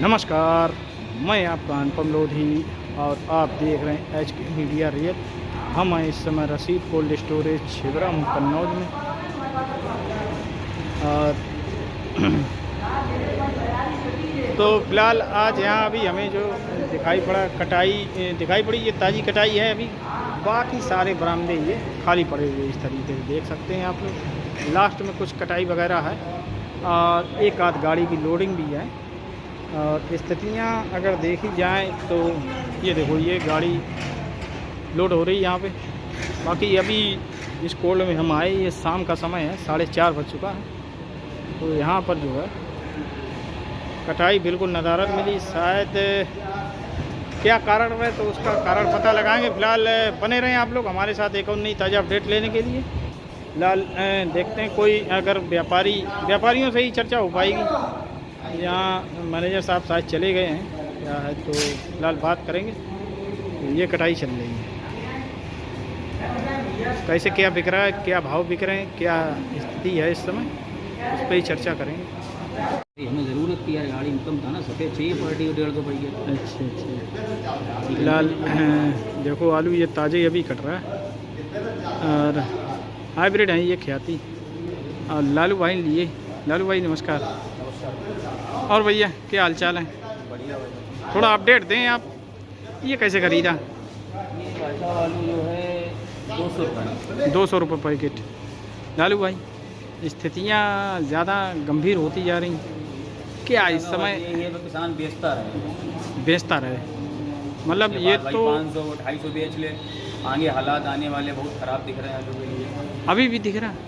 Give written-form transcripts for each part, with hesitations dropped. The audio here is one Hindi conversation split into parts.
नमस्कार, मैं आपका अनुपम लोधी और आप देख रहे हैं HK मीडिया रियल। हम हैं इस समय रसीद कोल्ड स्टोरेज छिबराम कन्नौज में। और तो फिलहाल आज यहाँ अभी हमें जो दिखाई पड़ी ये ताज़ी कटाई है। अभी बाकी सारे बरामदे ये खाली पड़े हुए इस तरीके से देख सकते हैं आप लोग। लास्ट में कुछ कटाई वगैरह है और एक आध गाड़ी की लोडिंग भी है। और स्थितियाँ अगर देखी जाए तो ये देखो, ये गाड़ी लोड हो रही है यहाँ पे। बाकी अभी इस कोल्ड में हम आए, ये शाम का समय है, 4:30 बज चुका है। तो यहाँ पर जो है कटाई बिल्कुल नदारद मिली। शायद क्या कारण है तो उसका कारण पता लगाएंगे। फिलहाल बने रहें आप लोग हमारे साथ एक और नई ताज़ा अपडेट लेने के लिए। फिलहाल देखते हैं कोई अगर व्यापारियों से ही चर्चा हो पाएगी। यहाँ मैनेजर साहब शायद चले गए हैं क्या है, तो फिलहाल बात करेंगे। तो ये कटाई चल रही है, कैसे क्या बिक रहा है, क्या भाव बिक रहे हैं, क्या स्थिति है इस समय, उस पर ही चर्चा करेंगे। हमें ज़रूरत की है, गाड़ी इनकम था ना, सफ़ेद चाहिए पार्टी 150 रुपये। अच्छा। फिलहाल देखो आलू ये ताज़े अभी कट रहा है और हाइब्रिड है ये ख्याति। और लालू भाई लिए। लालू भाई नमस्कार। और भैया क्या हाल चाल है? बढ़िया भाई। थोड़ा अपडेट दें आप, ये कैसे खरीदा? ये भाई आलू जो है 200 रुपये। 200 रुपये पैकेट। लालू भाई स्थितियाँ ज़्यादा गंभीर होती जा रही क्या इस समय? ये तो किसान बेचता रहे, मतलब ये तो 500-250 बेच ले। आगे हालात आने वाले बहुत ख़राब दिख रहे हैं आलू के लिए। अभी भी दिख रहा है।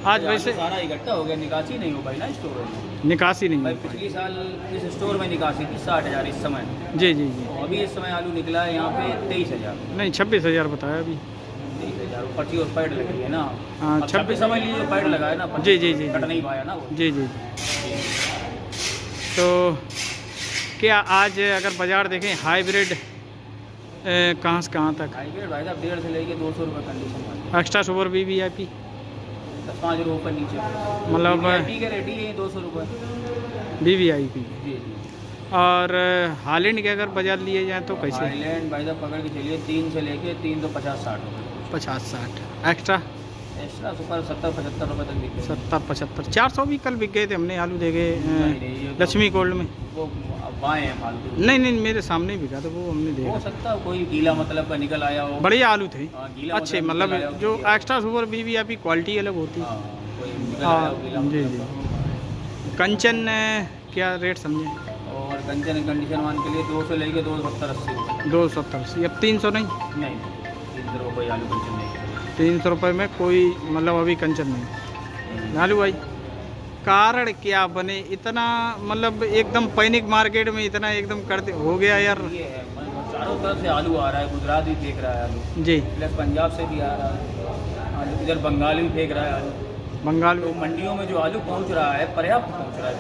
आज वैसे सारा इकट्ठा हो गया, निकासी नहीं हो पाई ना स्टोर में। निकासी नहीं भाई हो पाई। पिछले साल इस स्टोर में निकासी थी 60,000 इस समय। जी। तो अभी इस समय आलू निकला है यहाँ पे 23,000। नहीं 26,000 बताया अभी। 23,000 पर्ची और पैड लगी है ना। हाँ 26 समझ लीजिए, पैड लगा है ना। जी कट नहीं पाया ना वो। जी। तो क्या आज अगर बाज़ार देखें हाइब्रिड कहाँ से कहाँ तक? हाइब्रिड भाई साहब 150 से लेके 200 रुपये कंडीशन। एक्स्ट्रा सुपर VIP 5 रुपये नीचे, मतलब के रेडी है 200 रुपये VIP। जी। और हालैंड के अगर बाजार लिए जाए तो कैसे? हाईलैंड भाई साहब पकड़ के चलिए 3 से लेके 3 तो 50-60 रुपये। 50-60 एक्स्ट्रा सुपर 70-75 रुपये तक बिके। 70-75 400 भी कल बिक गए थे हमने आलू देखे लक्ष्मी गोल्ड में। वो बाएँ हैं फालतू। नहीं मेरे सामने ही बिका था वो, हमने देखा। हो सकता है कोई गीला मतलब का निकल आया हो। बढ़िया आलू थे गीला अच्छे, मतलब मतलब जो एक्स्ट्रा सुपर VIP क्वालिटी अलग होती है। कोई निकल आया हो गीला जी। मतलब। कंचन क्या रेट समझे? और कंचन कंडीशन मान के लिए 200 लेके 270-80 रुपये। 270 अब 300 नहीं? नहीं 300 रुपये आलू कंचन नहीं। 300 रुपये में कोई मतलब अभी कंचन नहीं। लालू भाई कारण क्या बने इतना, मतलब एकदम पैनिक मार्केट में इतना एकदम करते हो गया यार? ये है चारों तरफ से आलू आ रहा है, गुजरात भी फेंक रहा है आलू जी, प्लस पंजाब से भी आ रहा है, इधर बंगाल भी फेंक रहा है आलू। बंगाल तो मंडियों में जो आलू पहुंच रहा है पर्याप्त पहुंच रहा है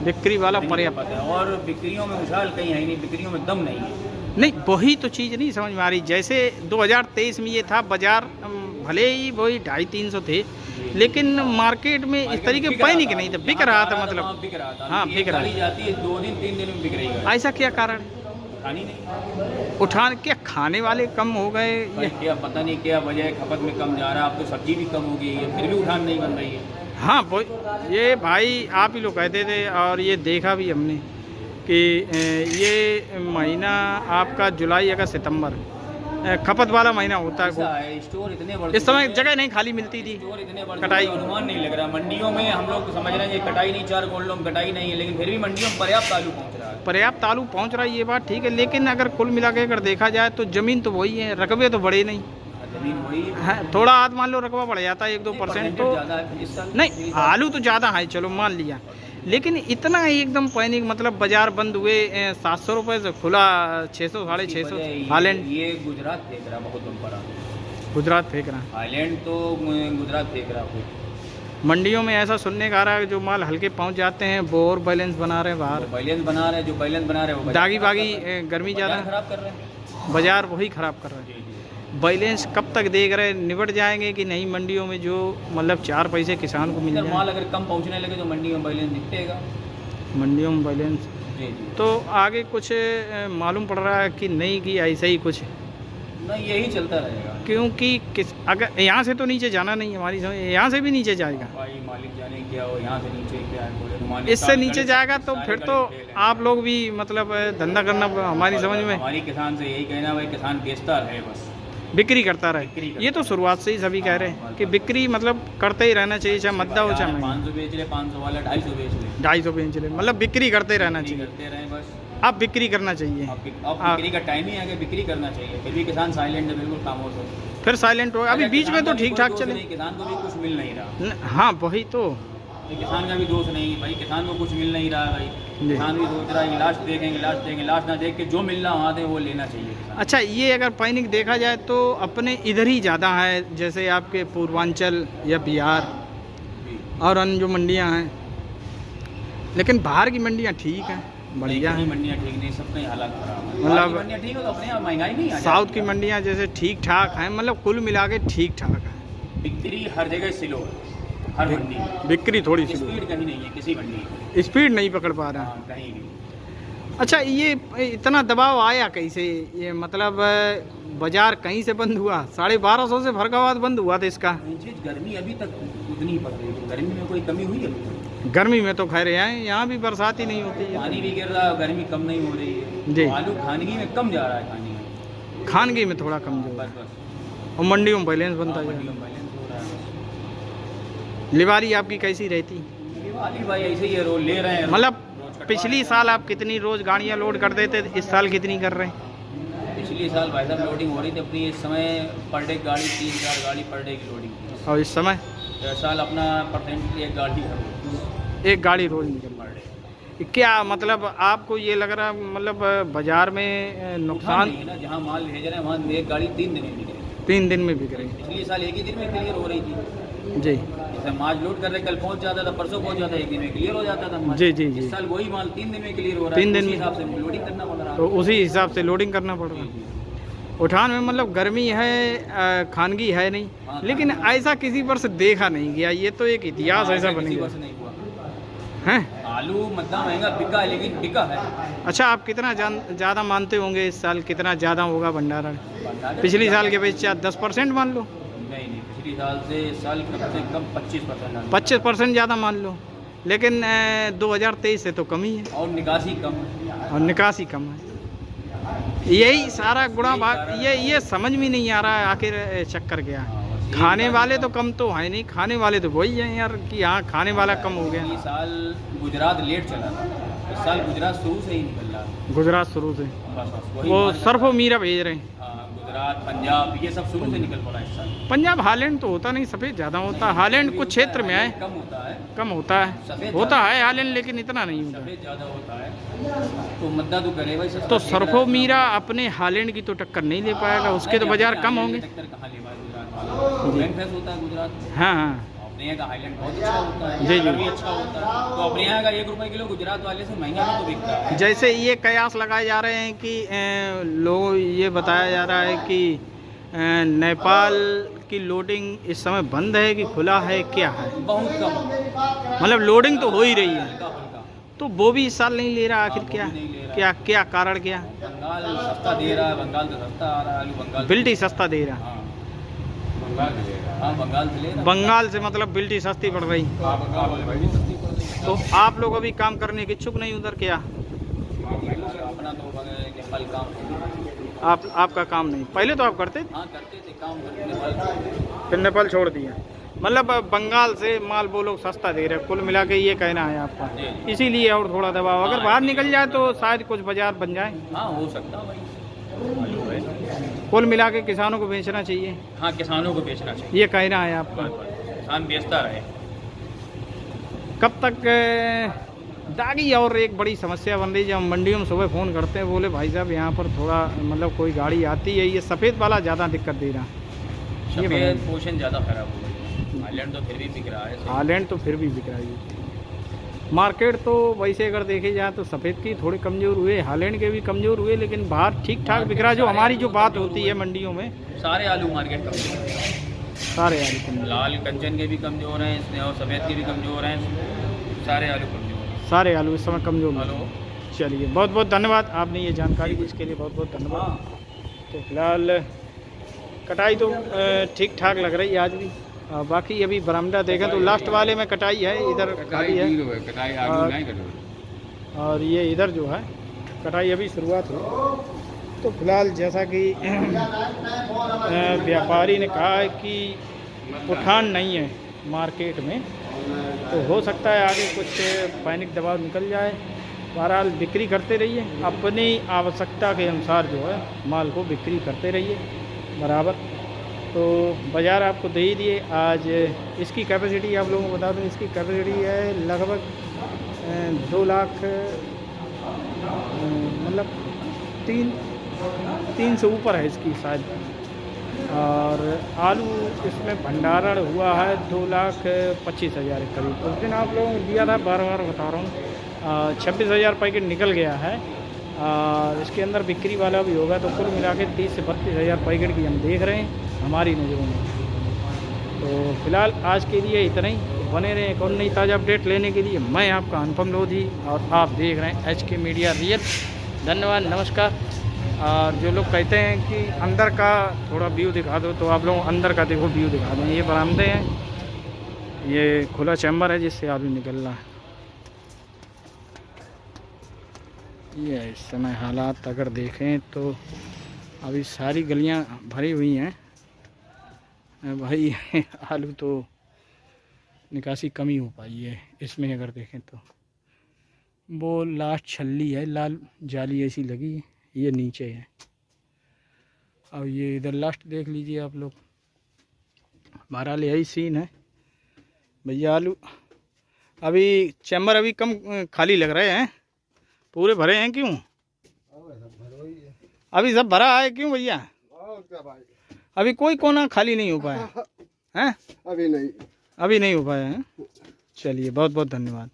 बिक्री वाला नहीं पर्याप्त पता है। और बिक्रियों में उछाल कहीं है नहीं, बिक्रियों में दम नहीं है। नहीं, वही तो चीज़ नहीं समझ में आ रही। जैसे 2023 में ये था बाजार भले ही वही 250-300 थे, लेकिन मार्केट में इस तरीके पैनिक नहीं था, बिक रहा था। मतलब बिक रहा था। हाँ बिक रहा गाड़ी जाती है 2 दिन 3 दिन में बिक रही है। ऐसा क्या कारण? खानी नहीं, उठान क्या खाने वाले कम हो गए? भाई क्या पता नहीं क्या वजह है, खपत में कम जा रहा है। अब तो सब्जी भी कम हो गई है, फिर भी उठान नहीं बन रही है। हाँ वो ये भाई आप ही लोग कहते थे और ये देखा भी हमने कि ये महीना आपका जुलाई अगस्त सितंबर खपत वाला महीना होता है। स्टोर इतने बड़े, इस समय जगह नहीं खाली मिलती थी। स्टोर इतने बड़े, कटाई अनुमान नहीं लग रहा। मंडियों में हम लोग समझ रहे हैं ये कटाई नहीं, 4 गोल्डों में कटाई नहीं है, लेकिन फिर भी मंडियों में पर्याप्त आलू पहुंच रहा है। पर्याप्त आलू पहुंच रहा है, ये बात ठीक है, लेकिन अगर कुल मिला के अगर देखा जाए तो ज़मीन तो वही है, रकबे तो बढ़े नहीं। जमीन वही है, थोड़ा आज मान लो रकबा बढ़ जाता है 1-2% तो नहीं, आलू तो ज़्यादा है चलो मान लिया, लेकिन इतना एकदम पैनिक मतलब बाजार बंद हुए 700 रुपये से खुला 600-650 हालैंड। ये गुजरात फेंक रहा बहुत बड़ा, गुजरात फेंक रहा है। हाईलैंड तो गुजरात फेंक रहा है। मंडियों में ऐसा सुनने का आ रहा है जो माल हल्के पहुंच जाते हैं वो और बैलेंस बना रहे हैं बाहर। बैलेंस बना रहे हैं, जो बैलेंस बना रहे हैं दागी बागी गर्मी ज़्यादा खराब कर रहे हैं, बाजार वही ख़राब कर रहे हैं। बैलेंस कब तक देख रहे हैं, निबट जाएंगे कि नहीं मंडियों में जो मतलब 4 पैसे किसान को मिल जाए? माल अगर कम पहुंचने लगे तो मंडी में बैलेंस दिखेगा। मंडियों में बैलेंस जी जी। तो आगे कुछ मालूम पड़ रहा है कि नहीं कि ऐसा ही कुछ, नहीं यही चलता रहेगा क्योंकि किस अगर यहाँ से तो नीचे जाना नहीं है हमारी समझ, यहाँ से भी नीचे जाएगा, भाई मालिक जाने क्या हो, यहाँ से नीचे क्या है, बोले रुमानी इससे साल नीचे गले जाएगा तो सारे फिर गले तो फेल हैं। आप लोग भी मतलब धंधा करना हमारी समझ में, हमारी किसान से यही कहना भाई, किसान बेचता रहे बस, बिक्री करता रहे। बिक्री करता ये तो शुरुआत से ही सभी कह रहे हैं कि बिक्री मतलब करते ही रहना चाहिए, चाहे मद्दा हो चाहे महंगा। 500 बेच ले, 500 वाला 250 बेच ले, 250 बेच ले, मतलब बिक्री करते रहना बिक्री चाहिए। करते रहे बस। अब बिक्री करना चाहिए, अब बिक्री का टाइम ही आ गया, बिक्री करना चाहिए, फिर भी किसान साइलेंट है, बिल्कुल खामोश है। फिर साइलेंट हो। अभी अगर बीच में किसान तो का भी ठीक कोई ठाक दोष चले, नहीं, किसान को भी कुछ मिल नहीं रहा, हाँ वही तो, ये किसान का भी दोष नहीं है भाई, किसान को कुछ मिल नहीं रहा है भाई, जी। किसान भी सोच रहा है कि लास्ट देखेंगे, लास्ट देखेंगे, लास्ट ना देख के जो मिल रहा वहाँ दे वो लेना चाहिए किसान। अच्छा ये अगर पैनिक देखा जाए तो अपने इधर ही ज़्यादा है, जैसे आपके पूर्वांचल या बिहार जी। और अन्य जो मंडियां हैं, लेकिन बाहर की मंडियां ठीक हैं, बढ़िया नहीं, हैं। मंडियाँ ठीक नहीं, सब कहीं हालात खराब है, मतलब बाहर की मंडियाँ ठीक हो तो अपने यहाँ महंगाई नहीं आ साउथ जाती। की मंडियां जैसे ठीक ठाक हैं, मतलब कुल मिला के ठीक ठाक है, बिक्री हर जगह स्लो है, हर मंडी में बिक्री थोड़ी सी स्पीड कहीं नहीं है किसी मंडी में, स्पीड नहीं पकड़ पा रहा है। हाँ, कहीं भी। अच्छा ये इतना दबाव आया कैसे, ये मतलब बाजार कहीं से बंद हुआ, 1250 से फरकाबाद बंद हुआ था इसका। ये चीज़ गर्मी अभी तक उतनी ही पड़ रही है, गर्मी में कोई कमी हुई है अभी तक? गर्मी में तो खैर यहाँ भी बरसात ही नहीं होती है, पानी भी गिर रहा है, गर्मी कम नहीं हो रही है, जी। तो आलू खानगी में कम जा रहा है, खाने में खानगी में थोड़ा कमजोर है, बस बस। और मंडियों में बैलेंस बनता हाँ, है। मंडियों में बैलेंस हो रहा है। लिवारी आपकी कैसी रहती, दिवाली भाई ऐसे ही है, रोज ले रहे हैं, मतलब रोज कटवा पिछली रहे हैं। साल आप कितनी रोज गाड़ियां लोड कर देते थे, इस साल कितनी कर रहे हैं? पिछली साल भाई साहब लोडिंग हो रही थी अपनी, इस समय पर डे गाड़ी 3-4 गाड़ी पर डे की लोडिंग थी, और इस समय तो इस साल अपना परसेंट एक गाड़ी है एक गाड़ी रोज निकल पर डे। क्या मतलब आपको ये लग रहा मतलब बाजार में नुकसान नुकसान नहीं है ना, जहाँ माल भेज रहे हैं वहाँ एक गाड़ी 3 दिन में निकली, 3 दिन में बिक रही पिछले साल एक ही दिन में क्लियर हो रही थी, जी जैसे माल लोड कर रहे कल पहुँच जाता था, परसों पहुँच जाता, एक दिन में क्लियर हो जाता था माल। जी जी जी। इस साल वही माल 3 दिन में क्लियर हो रहा है, 3 दिन उसी में। हिसाब से लोडिंग करना पड़ रहा तो है। उसी हिसाब से लोडिंग करना पड़ रहा जी, है। जी। उठान में मतलब गर्मी है, खानगी है नहीं, हाँ, लेकिन ऐसा किसी वर्ष देखा नहीं गया, ये तो एक इतिहास ऐसा बन किसी गया वर्ष नहीं हुआ। है। आलू मद्दा महंगा बिका है, लेकिन बिका है। अच्छा आप कितना ज़्यादा मानते होंगे इस साल, कितना ज़्यादा होगा भंडारण भंडारण पिछली साल के अपेक्षा? 10% मान लो, नहीं नहीं, पिछली साल से इस साल कम से कम 25%। 25% ज़्यादा मान लो, लेकिन 2023 से तो कम ही है, और निकासी कम है। और निकासी कम है। यही सारा गुणा भाग, ये समझ में नहीं आ रहा है आखिर चक्कर क्या है। खाने वाले तो कम तो है नहीं, खाने वाले तो वही हैं यार कि यहाँ खाने वाला कम हो गया। इस साल गुजरात लेट चला था, इस साल गुजरात शुरू से ही निकल रहा है। गुजरात शुरू से बस बस वही वो मार्केट। सरफो मीरा भेज रहे हैं। हाँ, गुजरात पंजाब ये सब शुरू से निकल पड़ा इस साल। पंजाब हालैंड तो होता नहीं, सफ़ेद ज़्यादा होता है। हालैंड कुछ क्षेत्र में है, कम होता है, कम होता है, सफ़ेद होता है हालैंड, लेकिन इतना नहीं होता। सफ़ेद ज़्यादा होता है, तो मद्दा तो करे भाई सस्ता तो बिक सरफो रहा है। मीरा अपने हालैंड की तो टक्कर नहीं ले पाएगा, उसके तो नहीं, बाजार अपने कम हाईलैंड होंगे। की टक्कर कहाँ ले पाए गुजरात वाला? ब्रेन फेस होता है गुजरात में। हाँ हाँ अपने यहाँ का हाईलैंड बहुत अच्छा होता है, जी, जी। कलर भी अच्छा होता है, तो अपने यहाँ का 1 रुपये किलो गुजरात वाले से महंगा भी तो बिकता है। जैसे ये कयास लगाए जा रहे हैं कि लोग ये बताया जा रहा है कि नेपाल की लोडिंग इस समय बंद है कि खुला है, क्या है? बहुत कम, मतलब लोडिंग तो हो ही रही है, हल्का फुल्का। तो वो भी इस साल नहीं ले रहा, आखिर हाँ, वो क्या भी नहीं ले रहा। क्या क्या कारण क्या? बंगाल सस्ता दे रहा है, बंगाल से सस्ता आ रहा है आलू, बंगाल बिल्टी सस्ता दे रहा, हाँ, बंगाल से ले रहा, हाँ बंगाल से ले रहा। बंगाल से मतलब बिल्टी सस्ती पड़ रही। हाँ, बंगाल में भी सस्ती पड़ रही है। तो आप लोग अभी काम करने के इच्छुक नहीं उधर, क्या अपना तो नेपाल काम, आपका काम नहीं? पहले तो आप करते थे, हाँ करते थे काम, करते नेपाल। फिर नेपाल छोड़ दिया, मतलब बंगाल से माल वो लोग सस्ता दे रहे हैं, कुल मिला के ये कहना है आपका, जी। इसीलिए और थोड़ा दबाव अगर हाँ, बाहर निकल जाए तो शायद कुछ बाजार बन जाए। हाँ हो सकता है भाई, आलू है। कुल मिला के किसानों को बेचना चाहिए, हाँ किसानों को बेचना चाहिए, ये कहना है आपका। किसान बेचता रहे। कब तक दागी और एक बड़ी समस्या बन रही है, जब हम मंडियों में सुबह फ़ोन करते हैं, बोले भाई साहब यहाँ पर थोड़ा मतलब कोई गाड़ी आती है, ये सफ़ेद वाला ज़्यादा दिक्कत दे रहा है। ये सफेद पोषण ज़्यादा खराब हो गई, हाईलैंड तो फिर भी बिक रहा है। हालैंड तो फिर भी बिक रहा है। मार्केट तो वैसे अगर देखे जाए तो सफ़ेद की थोड़े कमज़ोर हुए, हालैंड के भी कमज़ोर हुए, लेकिन बाहर ठीक ठाक बिक रहा है। जो हमारी जो बात होती है मंडियों में, सारे आलू मार्केट कमजोर हैं, सारे आलू कमज़ोर, लाल कंचन के भी कमजोर हैं इसमें, और सफ़ेद के भी कमजोर हैं, सारे आलू कमजोर हैं। सारे आलू इस समय कमज़ोर हैं। हेलो, चलिए बहुत बहुत धन्यवाद, आपने ये जानकारी दी इसके लिए बहुत बहुत धन्यवाद। तो फिलहाल कटाई तो ठीक ठाक लग रही है आज भी। बाकी अभी बरामदा देखें तो लास्ट वाले में कटाई है, इधर खाली है और ये इधर जो है कटाई अभी शुरुआत हुई। तो फिलहाल जैसा कि व्यापारी ने कहा है कि उठान नहीं है मार्केट में, तो हो सकता है आगे कुछ पैनिक दबाव निकल जाए। बहरहाल बिक्री करते रहिए, अपनी आवश्यकता के अनुसार जो है माल को बिक्री करते रहिए बराबर। तो बाज़ार आपको दे ही दिए। आज इसकी कैपेसिटी आप लोगों को बता दूं, इसकी कैपेसिटी है लगभग 2 लाख, मतलब 3 से ऊपर है इसकी शायद। और आलू इसमें भंडारण हुआ है 2,25,000 के करीब। उस दिन आप लोगों को दिया था, बार बार बता रहा हूँ, 26,000 पैकेट निकल गया है। और इसके अंदर बिक्री वाला भी होगा, तो कुल मिला के 30 से 32,000 पैकेट की हम देख रहे हैं हमारी नज़रों में। तो फिलहाल आज के लिए इतना ही। बने रहें एक और नई ताज़ा अपडेट लेने के लिए। मैं आपका अनुपम लोधी और आप देख रहे हैं HK मीडिया रियल। धन्यवाद, नमस्कार। और जो लोग कहते हैं कि अंदर का थोड़ा व्यू दिखा दो, तो आप लोग अंदर का देखो व्यू दिखा दें। ये बरामदे हैं, ये खुला चैम्बर है जिससे आलू निकल रहा है। ये इस समय हालात अगर देखें तो अभी सारी गलियां भरी हुई हैं भाई। आलू तो निकासी कम ही हो पाई है इसमें अगर देखें तो। वो लास्ट छल्ली है, लाल जाली ऐसी लगी है, ये नीचे है। और ये इधर लास्ट देख लीजिए आप लोग। बहरहाल यही सीन है भैया। आलू अभी चैम्बर अभी कम खाली लग रहे हैं, पूरे भरे हैं क्यों? अभी सब भरा है क्यों भैया? अभी कोई कोना खाली नहीं हो पाया है? अभी नहीं हो पाया है। चलिए बहुत बहुत धन्यवाद।